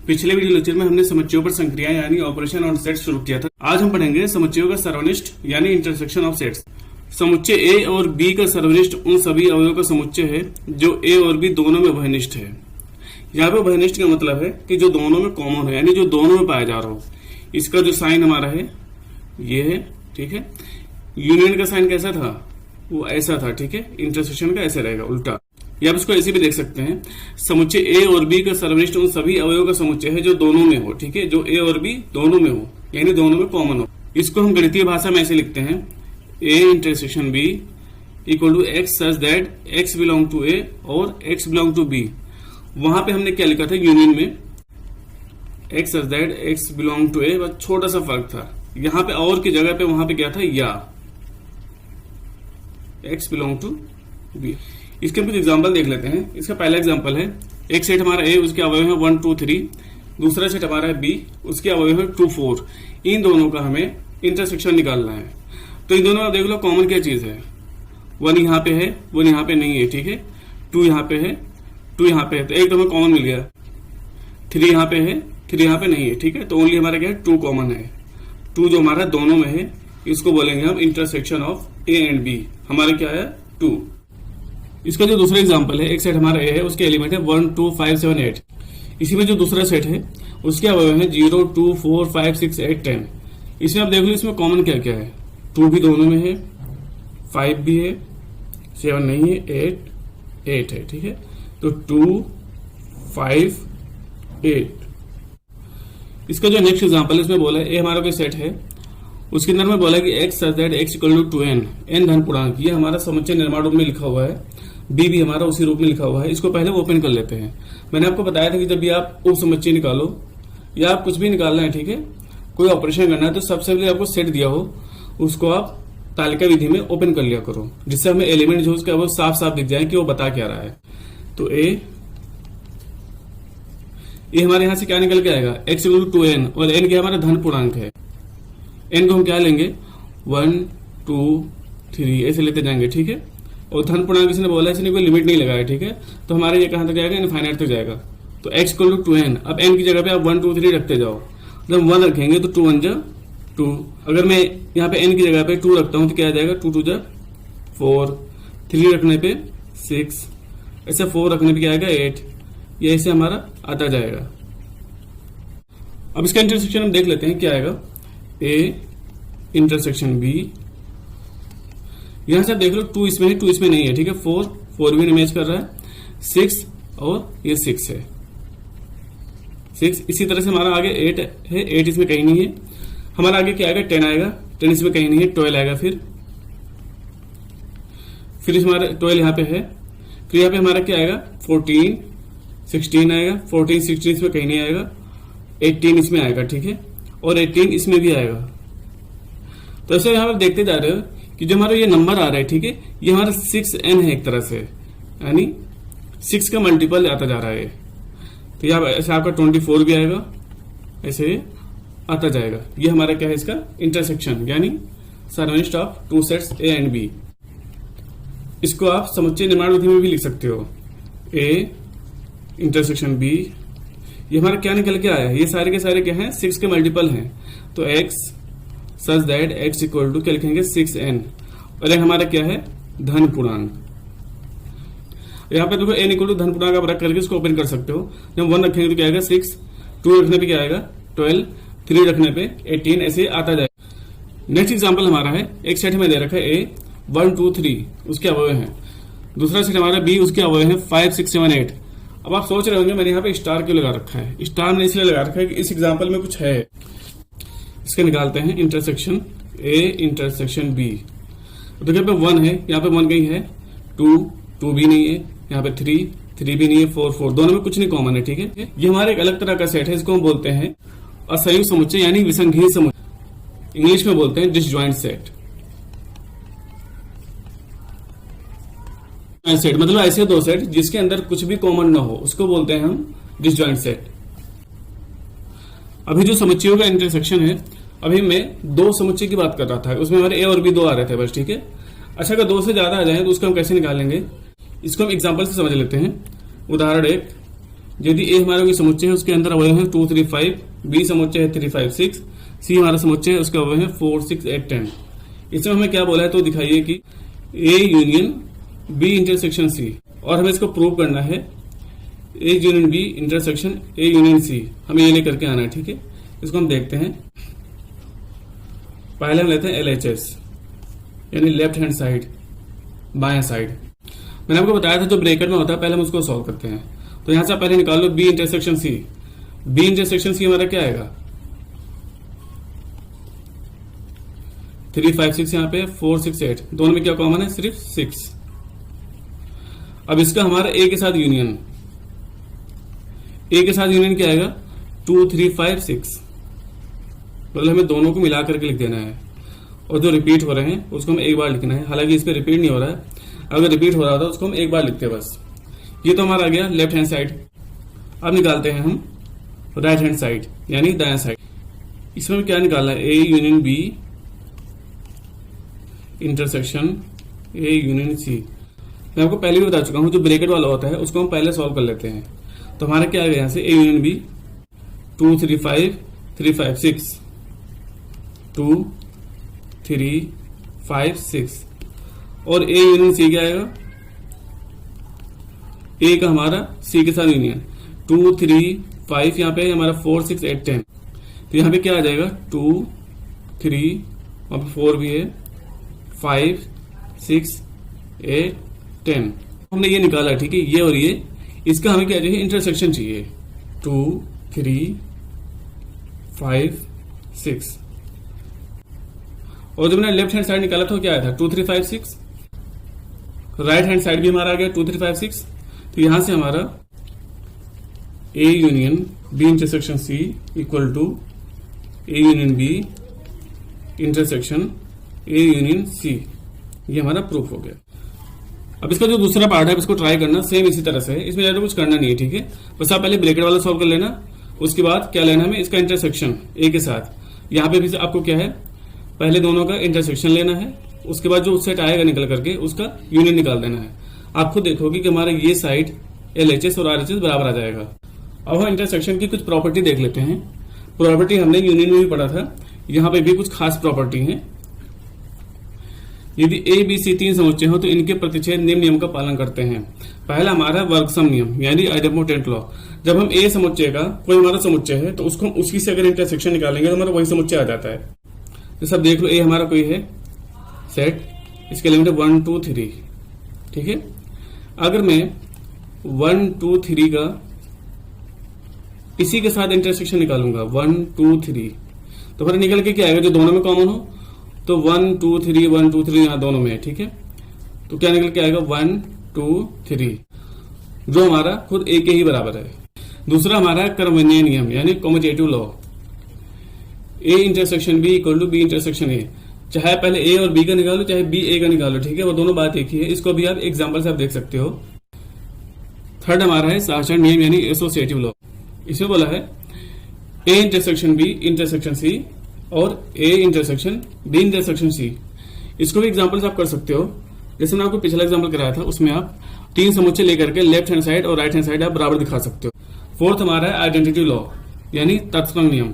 पिछले video lecture में हमने समुच्चयों पर संक्रियाएं यानी ऑपरेशन ऑन सेट्स शुरू किया था। आज हम पढ़ेंगे समुच्चयों का सर्वनिष्ठ यानी इंटरसेक्शन ऑफ सेट्स। समुच्चय ए और बी का सर्वनिष्ठ उन सभी अवयवों का समुच्चय है जो ए और बी दोनों में उभयनिष्ठ है। यहाँ पे उभयनिष्ठ का मतलब है कि जो दोनों में कॉमन है, यानी जो दोनों में पाया जा रहा हो। इसका जो साइन हमारा है ये है, ठीक है। यूनियन का साइन कैसा था, वो ऐसा था, ठीक है। इंटरसेक्शन का ऐसे रहेगा उल्टा, या आप इसको ऐसे भी देख सकते हैं। समुच्चय ए और बी का सर्वनिष्ठ उन सभी अवयवों का समुच्चय है जो दोनों में हो, ठीक है। जो ए और बी दोनों में हो, यानी दोनों में कॉमन हो। इसको हम गणितीय भाषा में ऐसे लिखते हैं, A intersection B equal to x such that x belong to A और एक्स बिलोंग टू बी। वहां पे हमने क्या लिखा था यूनियन में, x such that x belong to A, बस छोटा सा फर्क था। यहाँ पे और की जगह पे वहां पे क्या था, या एक्स बिलोंग टू बी। इसके कुछ एग्जांपल देख लेते हैं। इसका पहला एग्जांपल है, एक सेट हमारा ए, उसके अवयव है 1 2 3। दूसरा सेट हमारा है बी, उसके अवयव है 2 4। इन दोनों का हमें इंटरसेक्शन निकालना है। तो इन दोनों में देख लो कॉमन क्या चीज है, 1 यहाँ पे है, 1 यहाँ पे नहीं है, ठीक है। 2 यहाँ पे है, 2 यहाँ पे है, तो एक तो हमें कॉमन मिल गया। 3 यहाँ पे है, 3 यहाँ पे नहीं है, ठीक है। तो ओनली हमारा क्या है, 2 कॉमन है। 2 जो हमारा दोनों में है, इसको बोलेंगे हम intersection of A and B. हमारा क्या है, 2। इसका जो दूसरा एग्जांपल है, एक सेट हमारा ए है, उसके एलिमेंट है 1 2 5 7 8। इसी में जो दूसरा सेट है उसके अवयव है 0 2 4 5 6 8 10। इसमें आप देख लो इसमें कॉमन क्या क्या है, 2 भी दोनों में है, 5 भी है, 7 नहीं है, 8 है, ठीक है। तो 2 5 8। इसका जो नेक्स्ट एग्जांपल है इसमें बोला है ए हमारा कोई सेट है, उसके अंदर में बोला कि x such that x equal to n, n धन पूर्णांक। ये हमारा समुच्चय निर्माण रूप में लिखा हुआ है, बी भी हमारा उसी रूप में लिखा हुआ है। इसको पहले ओपन कर लेते हैं। मैंने आपको बताया था कि जब भी आप उप समुच्चय निकालो या आप कुछ भी निकालना है, ठीक है, कोई ऑपरेशन करना है, तो सबसे पहले आपको सेट दिया हो उसको आप तालिका विधि में ओपन कर लिया करो, जिससे हमें एलिमेंट जो उसका वो साफ साफ दिख जाए कि वो बता क्या रहा है। तो ए हमारे यहां से क्या निकल के आएगा, एक्स इक्वल टू एन, और एन क्या हमारा धन पूर्णांक है। एन को हम क्या लेंगे, 1 2 3 ऐसे लेते जाएंगे, ठीक है। और धन पूर्णांक इसने बोला, इसने कोई लिमिट नहीं लगाया, ठीक है। तो हमारे ये कहां तक जाएगा, इनफाइनाइट तक जाएगा। तो x इक्वल टू 2n, अब n की जगह पे आप 1 2 3 रखते जाओ। जब 1 रखेंगे तो 2 1 जा 2। अगर मैं यहाँ पे n की जगह पे 2 रखता हूं तो क्या आ जाएगा, 2 2 जा 4। 3 रखने पे 6, ऐसे 4 रखने पे क्या आएगा 8। ये ऐसे हमारा आता जाएगा। अब इसका इंटरसेक्शन हम देख लेते हैं क्या आएगा, ए इंटरसेक्शन बी। यहां से आप देख लो 2 इसमें है, 2 इसमें नहीं है, ठीक है। 4 भी मैच कर रहा है, 6 और ये 6 है, 6। इसी तरह से हमारा आगे 8 है, 8 इसमें कहीं नहीं है। हमारा आगे क्या आएगा, 10 आएगा, 10 इसमें कहीं नहीं है, 12 आएगा। फिर हमारा 12 यहाँ पे है, फिर यहाँ पे हमारा क्या आएगा, 14 16 आएगा, 14 16 इसमें कहीं नहीं आएगा, 18 इसमें आएगा, ठीक है। और 18 इसमें भी आएगा। तो ऐसे यहाँ पर देखते जा रहे हो कि जो हमारा ये नंबर आ रहा है, ठीक है, ये हमारा 6n है एक तरह से, यानी 6 का मल्टीपल आता जा रहा है। तो यहाँ ऐसे आपका 24 भी आएगा, ऐसे आता जाएगा। ये हमारा क्या है, इसका इंटरसेक्शन यानी सर्वनिष्ठ of 2 sets A and B. इसको आप समुच्चय निर्माण विधि में भी लिख सकते हो, ए इंटरसेक्शन बी। ये हमारा क्या निकल के आया है, ये सारे के सारे क्या हैं, 6 के मल्टीपल हैं। तो x such that x equal to क्या लिखेंगे, 6n, और एक हमारा क्या है, धन पूर्णांक। यहाँ पे देखो n इक्वल टू धन पूर्णांक आप रख करके इसको ओपन कर सकते हो। जब 1 रखेंगे तो क्या आएगा 6, 2 रखने पे क्या आएगा 12, 3 रखने पे 18, ऐसे आता जाएगा। नेक्स्ट एग्जाम्पल हमारा है, एक सेट में दे रखा है ए 1 2 3, उसके अवयव है। दूसरा सेट हमारा बी, उसके अवयव है 5 6 7 8। अब आप सोच रहे होंगे मैंने यहाँ पे स्टार क्यों लगा रखा है। स्टार मैंने इसलिए लगा रखा है कि इस एग्जाम्पल में कुछ है। इसका निकालते हैं इंटरसेक्शन ए इंटरसेक्शन बी। तो यहाँ पे 1 है, यहाँ पे 1 कहीं है, 2 भी नहीं है, यहाँ पे 3 भी नहीं है, 4 दोनों में कुछ नहीं कॉमन है, ठीक है। ये हमारे एक अलग तरह का सेट है, इसको हम बोलते हैं असंयुक्त समुच्चय यानी विसंगीत समुच्चय। इंग्लिश में बोलते हैं डिसजॉइंट सेट। सेट मतलब ऐसे 2 सेट जिसके अंदर कुछ भी कॉमन ना हो, उसको बोलते हैं हम डिसजॉइंट सेट। अभी जो समुच्चयों का इंटरसेक्शन है, अभी मैं 2 समुच्चय की बात कर रहा था, उसमें हमारे ए और बी 2 आ रहे थे बस, ठीक है। अच्छा, अगर 2 से ज्यादा आ जाए तो उसको हम कैसे निकालेंगे, इसको हम एग्जांपल से समझ लेते हैं। उदाहरण 1, यदि ए हमारा कोई समुच्चय है उसके अंदर अवयव है 2 3 5, बी समुच्चय है 3 5 6, सी हमारा समुच्चय है उसके अवयव है 4 6 8 10। इसमें हमें क्या बोला है तो दिखाइए कि A union B intersection C, और हमें इसको प्रूव करना है A union B intersection A union C, हमें ये लेकर के आना है। ठीक है, इसको हम देखते हैं। पहले हम लेते हैं LHS यानी लेफ्ट हैंड साइड, बाएं साइड। मैंने आपको बताया था जो ब्रैकेट में होता है पहले हम उसको सॉल्व करते हैं। तो यहां से आप पहले निकाल लो B intersection C. B intersection C हमारा क्या आएगा 3 5 6, यहाँ पे 4 6 8, दोनों में क्या कॉमन है सिर्फ 6। अब इसका हमारा ए के साथ यूनियन, ए के साथ यूनियन क्या आएगा 2 3 5 6, मतलब हमें दोनों को मिला करके लिख देना है, और जो रिपीट हो रहे हैं उसको हम एक बार लिखना है। हालांकि इस पे रिपीट नहीं हो रहा है, अगर रिपीट हो रहा था उसको हम एक बार लिखते हैं बस। ये तो हमारा आ गया लेफ्ट हैंड साइड। अब निकालते हैं हम राइट हैंड साइड यानी दायां साइड। इसमें क्या निकालना है A union B intersection A union C. मैं आपको पहले भी बता चुका हूं जो ब्रैकेट वाला होता है उसको हम पहले सॉल्व कर लेते हैं। तो हमारा क्या आ गया यहां से ए यूनियन बी 2 3 5 3 5 6, 2 3 5 6, और ए यूनियन सी क्या आएगा ए का हमारा सी के साथ यूनियन 2 3 5, यहाँ पे हमारा 4 6 8 10। तो यहाँ पे क्या आ जाएगा 2 3, वहां पे 4 भी है, 5 6 8 10। हमने ये निकाला, ठीक है, ये और ये, इसका हमें क्या चाहिए इंटरसेक्शन चाहिए 2 3 5 6। और जब मैंने लेफ्ट हैंड साइड निकाला था क्या आया था 2 3 5 6। राइट हैंड साइड भी हमारा आ गया 2 3 5 6। तो यहां से हमारा A union B intersection C equal to A union B intersection A union C, ये हमारा प्रूफ हो गया। अब इसका जो दूसरा पार्ट है इसको ट्राई करना सेम इसी तरह से है, इसमें ज्यादा कुछ करना नहीं है। ठीक है, बस आप पहले ब्रैकेट वाला सॉल्व कर लेना, उसके बाद क्या लेना हमें इसका इंटरसेक्शन ए के साथ। यहाँ पे भी आपको क्या है पहले दोनों का इंटरसेक्शन लेना है, उसके बाद जो सेट आएगा निकल करके उसका यूनियन निकाल देना है। आप खुद देखोगे कि हमारा ये साइड LHS और RHS बराबर आ जाएगा। अब हम इंटरसेक्शन की कुछ प्रॉपर्टी देख लेते हैं। प्रॉपर्टी हमने यूनियन में भी पढ़ा था, यहाँ पे भी कुछ खास प्रॉपर्टी है। यदि ए बी सी तीन समुच्चय हो तो इनके प्रतिच्छेद निम्न नियम का पालन करते हैं। पहला हमारा वर्गसम नियम यानी आइडेंपोटेंट लॉ। जब हम ए समुच्चय का कोई हमारा समुच्चय है तो उसको हम उसी से अगर इंटरसेक्शन निकालेंगे तो हमारा वही समुच्चय आ जाता है। तो सब देख लो, ए हमारा कोई है सेट, इसके एलिमेंट 1 2 3, ठीक है। अगर मैं 1 2 3 का इसी के साथ इंटरसेक्शन निकालूंगा 1 2 3, तो फिर निकल के क्या आएगा जो दोनों में कॉमन हो, तो 1 2 3 1 2 3 यहां दोनों में है, ठीक है। तो क्या निकल के आएगा 1 2 3, जो हमारा खुद ए के ही बराबर है। दूसरा हमारा है कर्मण्य नियम यानी commutative law, A intersection B equal to B intersection A. चाहे पहले ए और बी का निकालो चाहे बी ए का निकालो, ठीक है, वो दोनों बात एक ही है। इसको भी आप एग्जांपल से आप देख सकते हो। थर्ड हमारा है साधारण नियम यानी एसोसिएटिव लॉ। इसमें बोला है A intersection B intersection C और A intersection B intersection C. इसको भी एग्जांपल से आप कर सकते हो। जैसे मैं आपको पिछला एग्जांपल कराया था, उसमें आप तीन समुच्चय लेकर के लेफ्ट हैंड साइड और राइट हैंड साइड आप बराबर दिखा सकते हो। फोर्थ हमारा है आइडेंटिटी लॉ यानी तत्सम नियम।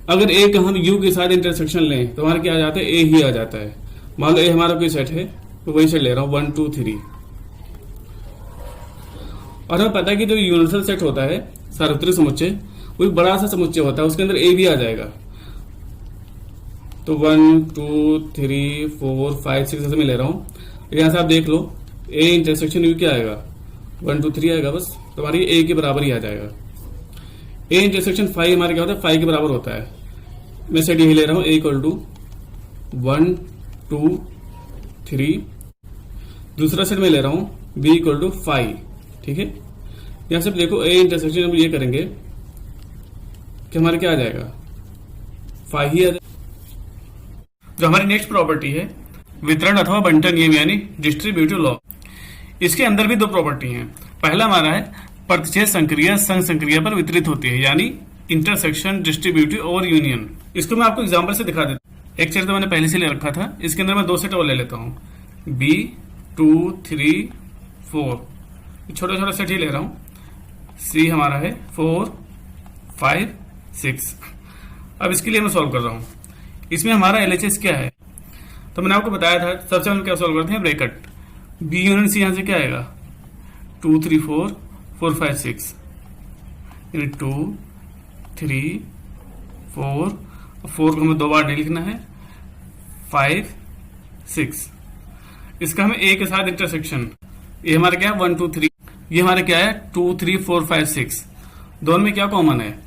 अगर ए का हम यू के साथ इंटरसेक्शन लें तो हमारा क्या आ जाता है, ए ही आ जाता है। मान लो ए हमारा कोई सेट है तो वही सेट ले रहा हूं 1 2 3, और हमें पता है कि जो यूनिवर्सल सेट होता है सार्वत्रिक समुच्चय वो एक बड़ा सा समुच्चय होता है, उसके अंदर ए भी आ जाएगा। तो 1 2 3 4 5 6 ऐसे मैं ले रहा हूं। यहां से आप देख लो ए इंटरसेक्शन यू क्या आएगा 1 2 3 आएगा, बस तो हमारी ए के बराबर ही आ जाएगा। ए इंटरसेक्शन 5 हमारे क्या होता है 5 के बराबर होता है। मैं सेट यही ले रहा हूं ए इक्वल टू 1 2 3। दूसरा सेट में ले रहा हूं बी इक्वल टू 5, ठीक है। यहां से देखो ए इंटरसेक्शन हम ये करेंगे कि हमारे क्या आ जाएगा 5 ही आ जाएगा। जो हमारी नेक्स्ट प्रॉपर्टी है वितरण अथवा बंटन नियम यानी डिस्ट्रीब्यूटिव लॉ। इसके अंदर भी दो प्रॉपर्टी हैं। पहला हमारा है प्रतिच्छेद संक्रिया संघ संक्रिया पर वितरित होती है यानी इंटरसेक्शन डिस्ट्रीब्यूटिव और यूनियन। इसको मैं आपको एग्जांपल से दिखा देता हूं। एक सेट तो मैंने पहले से ले रखा था, इसके अंदर मैं दो सेट और ले लेता हूं B 2 3 4, छोटा छोटा सेट ही ले रहा हूं। सी हमारा है 4 5 6। अब इसके लिए मैं सॉल्व कर रहा हूं। इसमें हमारा LHS क्या है, तो मैंने आपको बताया था सबसे पहले क्या सॉल्व करते हैं, ब्रैकेट बी यूनियन सी। यहां से क्या आएगा 2 3 4 4 5 6 यानी 2 3 4 4 को हमें 2 बार नहीं लिखना है, 5 6। इसका हमें ए के साथ इंटरसेक्शन, ये हमारा क्या है 1 2 3, ये हमारा क्या है 2 3 4 5 6। दोनों में क्या कॉमन है,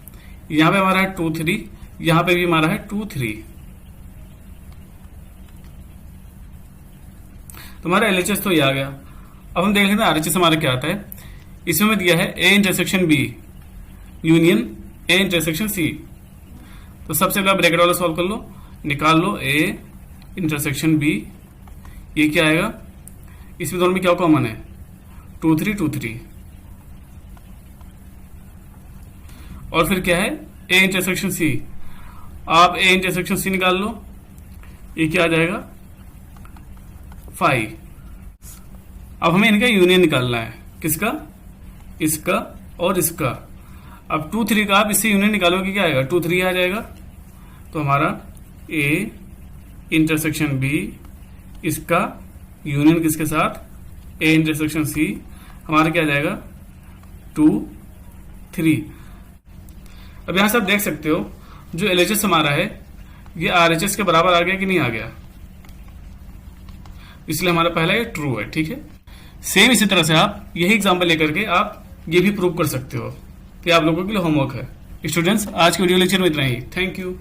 यहां पे हमारा है 2 3, यहां पे भी हमारा है 2 3। तो हमारा LHS तो ये आ गया। अब हम देख लेते हैं RHS हमारा क्या आता है। इसमें हमें दिया है A intersection B union A intersection C। तो सबसे पहले ब्रैकेट वाला सॉल्व कर लो, निकाल लो A इंटरसेक्शन B। ये क्या आएगा, इसमें दोनों में क्या कॉमन है 2 3 2 3। और फिर क्या है A इंटरसेक्शन C। आप A इंटरसेक्शन C निकाल लो, ये क्या आ जाएगा 5। अब हमें इनका यूनियन निकालना है, किसका, इसका और इसका। अब 2 3 का आप इससे यूनियन निकालोगे क्या आएगा 2 3 आ जाएगा। तो हमारा A इंटरसेक्शन B, इसका यूनियन किसके साथ A इंटरसेक्शन C, हमारा क्या आ जाएगा 2 3। अब यहां से आप देख सकते हो जो LHS हमारा है ये RHS के बराबर आ गया कि नहीं आ गया, इसलिए हमारा पहला ये ट्रू है। ठीक है, सेम इसी तरह से आप यही एग्जांपल लेकर के आप ये भी प्रूव कर सकते हो कि आप लोगों के लिए होमवर्क है। स्टूडेंट्स, आज की वीडियो लेक्चर में इतना ही। Thank you.